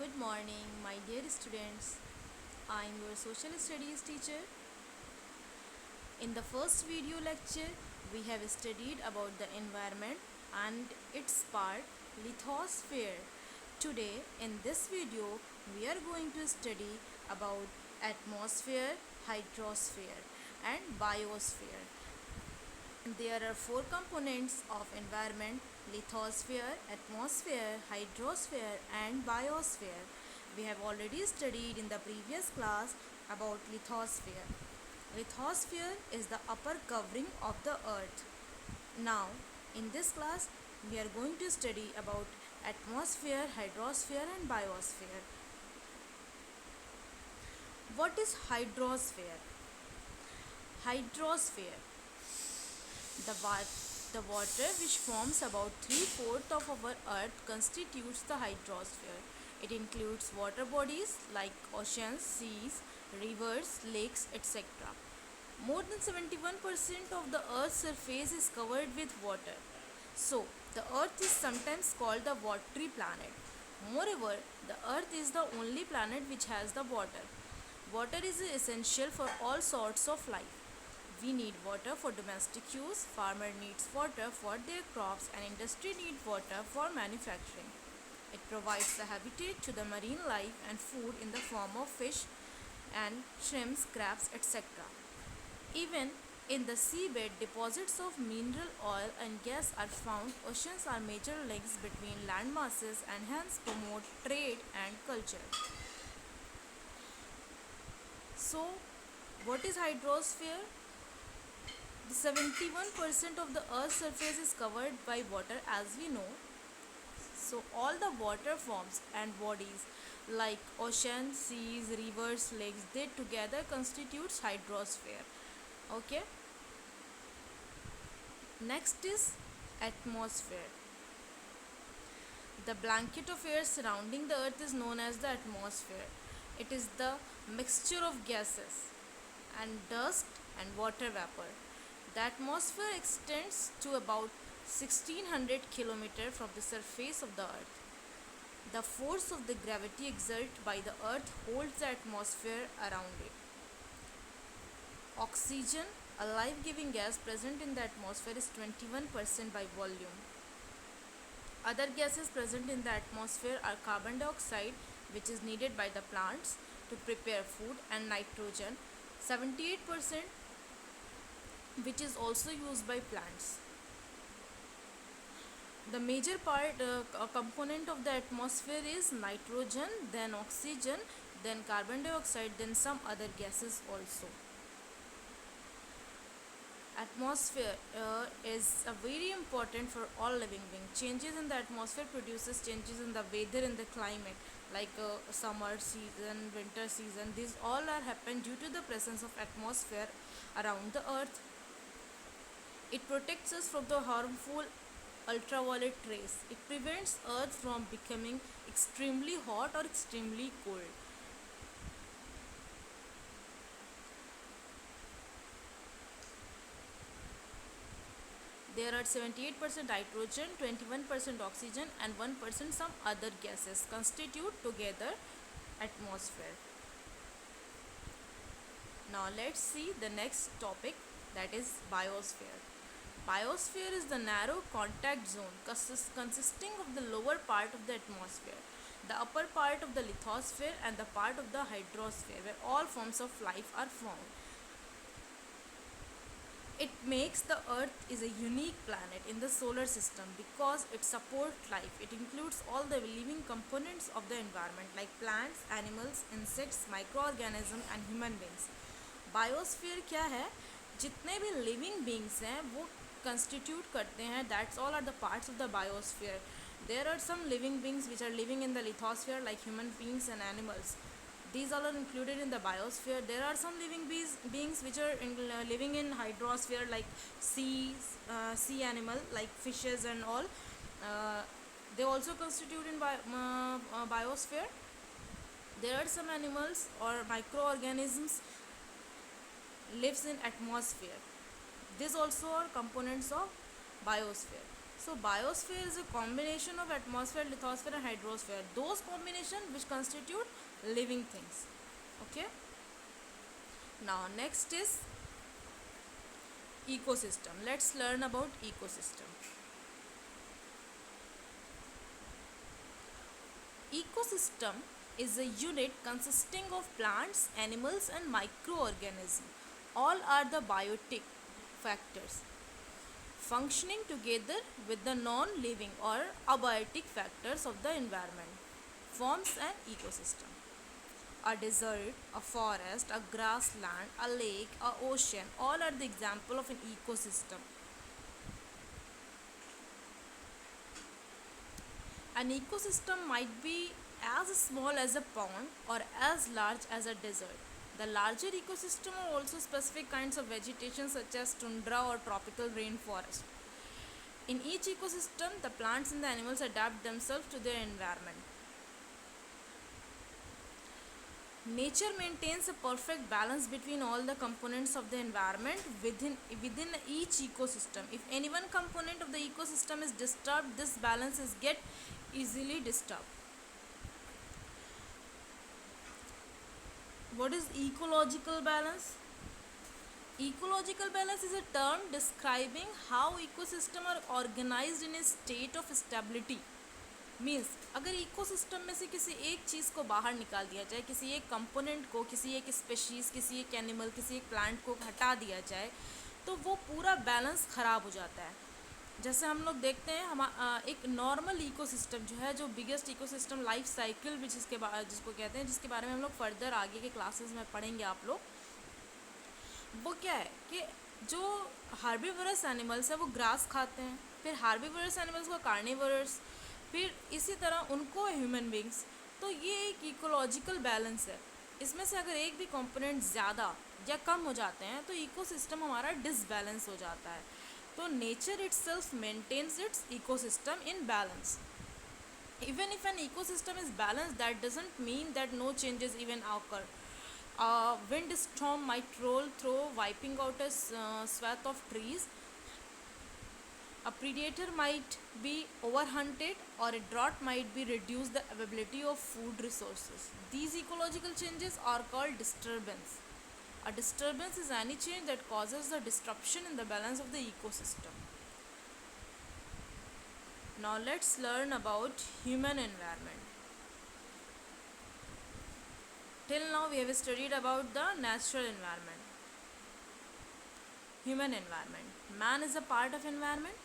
Good morning, my dear students. I am your social studies teacher. In the first video lecture, we have studied about the environment and its part, lithosphere. Today, in this video, we are going to study about atmosphere, hydrosphere, and biosphere. There are four components of environment: lithosphere, atmosphere, hydrosphere, and biosphere. We have already studied in the previous class about lithosphere. Lithosphere is the upper covering of the earth. Now, in this class, we are going to study about atmosphere, hydrosphere, and biosphere. What is hydrosphere? Hydrosphere, the water which forms about 3/4 of our earth constitutes the hydrosphere. It includes water bodies like oceans, seas, rivers, lakes, etc. More than 71% of the earth's surface is covered with water. So, the earth is sometimes called the watery planet. Moreover, the earth is the only planet which has the water. Water is essential for all sorts of life. We need water for domestic use, farmer needs water for their crops, and industry needs water for manufacturing. It provides the habitat to the marine life and food in the form of fish and shrimps, crabs, etc. Even in the seabed, deposits of mineral oil and gas are found. Oceans are major links between land masses and hence promote trade and culture. So, what is hydrosphere? 71% of the earth's surface is covered by water, as we know. So all the water forms and bodies like oceans, seas, rivers, lakes, they together constitutes hydrosphere. Okay. Next is atmosphere. The blanket of air surrounding the earth is known as the atmosphere. It is the mixture of gases and dust and water vapor. The atmosphere extends to about 1600 km from the surface of the earth. The force of the gravity exerted by the earth holds the atmosphere around it. Oxygen, a life-giving gas present in the atmosphere, is 21% by volume. Other gases present in the atmosphere are carbon dioxide, which is needed by the plants to prepare food, and nitrogen, 78%, which is also used by plants. The major component of the atmosphere is nitrogen, then oxygen, then carbon dioxide, then some other gases also. Atmosphere is very important for all living beings. Changes in the atmosphere produces changes in the weather and the climate, like summer season, winter season. These all are happen due to the presence of atmosphere around the earth. It protects us from the harmful ultraviolet rays. It prevents earth from becoming extremely hot or extremely cold. There are 78% nitrogen, 21% oxygen, and 1% some other gases constitute together atmosphere. Now let's see the next topic, that is biosphere. Biosphere is the narrow contact zone consisting of the lower part of the atmosphere, the upper part of the lithosphere, and the part of the hydrosphere where all forms of life are found. It makes the earth is a unique planet in the solar system because it supports life. It includes all the living components of the environment like plants, animals, insects, microorganisms and human beings. Biosphere क्या है? जितने भी living beings हैं वो constitute करते हैं, that's all are the parts of the biosphere. There are some living beings which are living in the lithosphere like human beings and animals. These all are included in the biosphere. There are some living beings which are living in hydrosphere like sea animal like fishes and all. They also constitute in biosphere. There are some animals or microorganisms lives in atmosphere. These also are components of biosphere. So biosphere is a combination of atmosphere, lithosphere and hydrosphere. Those combination which constitute living things. Okay. Now next is ecosystem. Let's learn about ecosystem. Ecosystem is a unit consisting of plants, animals and microorganisms. All are the biotic factors functioning together with the non-living or abiotic factors of the environment forms an ecosystem. A desert, a forest, a grassland, a lake, a ocean, all are the example of an ecosystem. An ecosystem might be as small as a pond or as large as a desert. The larger ecosystem are also specific kinds of vegetation such as tundra or tropical rainforest. In each ecosystem, the plants and the animals adapt themselves to their environment. Nature maintains a perfect balance between all the components of the environment within each ecosystem. If any one component of the ecosystem is disturbed, this balance is get easily disturbed. What is ecological balance? Ecological balance is a term describing how ecosystem are organized in a state of stability. Means अगर ecosystem में से किसी एक चीज़ को बाहर निकाल दिया जाए, किसी एक कंपोनेंट को, किसी एक स्पेशीज़, किसी एक एनिमल, किसी एक प्लांट को हटा दिया जाए तो वो पूरा बैलेंस ख़राब हो जाता है. जैसे हम लोग देखते हैं हम एक नॉर्मल इकोसिस्टम जो है, जो बिगेस्ट इकोसिस्टम लाइफ साइकिल जिसको कहते हैं, जिसके बारे में हम लोग फर्दर आगे के क्लासेस में पढ़ेंगे आप लोग. वो क्या है कि जो हार्बीवरस एनिमल्स है वो ग्रास खाते हैं, फिर हार्बीवरस एनिमल्स को कार्निवरस, फिर इसी तरह उनको ह्यूमन बींग्स. तो ये एक इकोलॉजिकल बैलेंस है. इसमें से अगर एक भी कंपोनेंट ज़्यादा या कम हो जाते हैं तो इकोसिस्टम हमारा डिसबैलेंस हो जाता है. तो nature itself maintains its ecosystem in balance. Even if an ecosystem is balanced, that doesn't mean that no changes even occur. A windstorm might roll through, wiping out a swath of trees. A predator might be overhunted, or a drought might be reduce the availability of food resources. These ecological changes are called disturbance. A disturbance is any change that causes the disruption in the balance of the ecosystem. Now let's learn about human environment. Till now we have studied about the natural environment. Human environment. Man is a part of environment.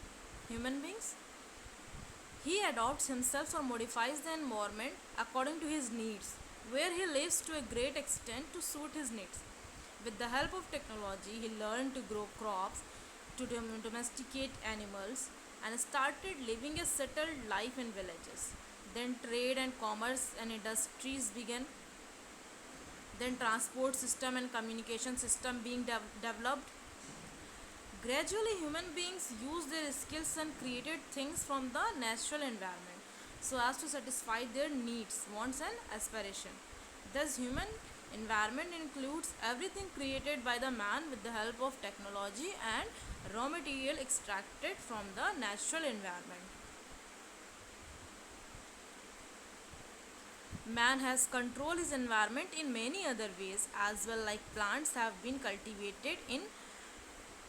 Human beings. He adapts himself or modifies the environment according to his needs, where he lives to a great extent to suit his needs. With the help of technology, he learned to grow crops, to domesticate animals, and started living a settled life in villages. Then trade and commerce and industries began. Then transport system and communication system being developed. Gradually, human beings used their skills and created things from the natural environment so as to satisfy their needs, wants and aspiration. Thus, human environment includes everything created by the man with the help of technology and raw material extracted from the natural environment. Man has controlled his environment in many other ways as well, like plants have been cultivated in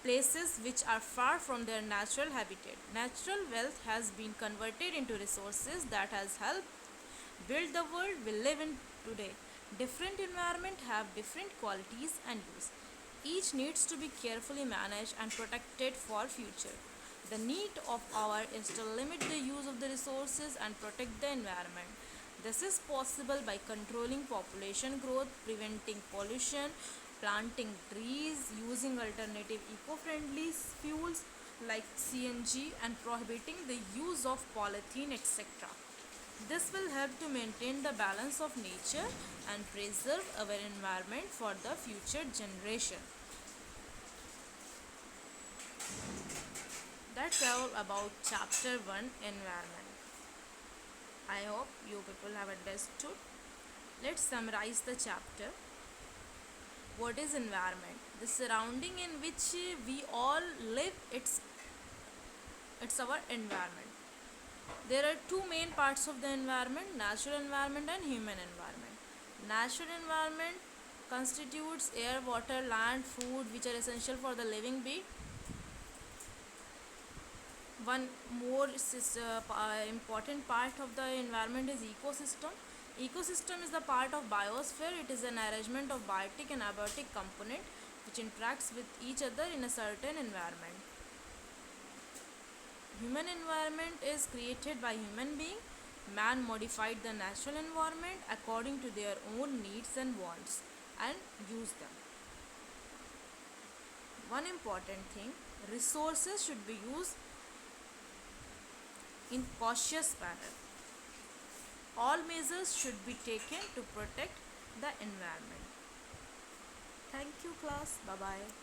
places which are far from their natural habitat. Natural wealth has been converted into resources that has helped build the world we live in today. Different environments have different qualities and use. Each needs to be carefully managed and protected for future. The need of our is to limit the use of the resources and protect the environment. This is possible by controlling population growth, preventing pollution, planting trees, using alternative eco-friendly fuels like CNG, and prohibiting the use of polythene, etc. This will help to maintain the balance of nature and preserve our environment for the future generation. That's all about chapter 1, environment. I hope you people have understood. Let's summarize the chapter. What is environment? The surrounding in which we all live. It's It's our environment. There are two main parts of the environment: natural environment and human environment. Natural environment constitutes air, water, land, food which are essential for the living being. One more important part of the environment is ecosystem. Ecosystem is the part of biosphere. It is an arrangement of biotic and abiotic component which interacts with each other in a certain environment. Human environment is created by human being. Man modified the natural environment according to their own needs and wants and use them. One important thing, resources should be used in cautious manner. All measures should be taken to protect the environment. Thank you class. Bye bye.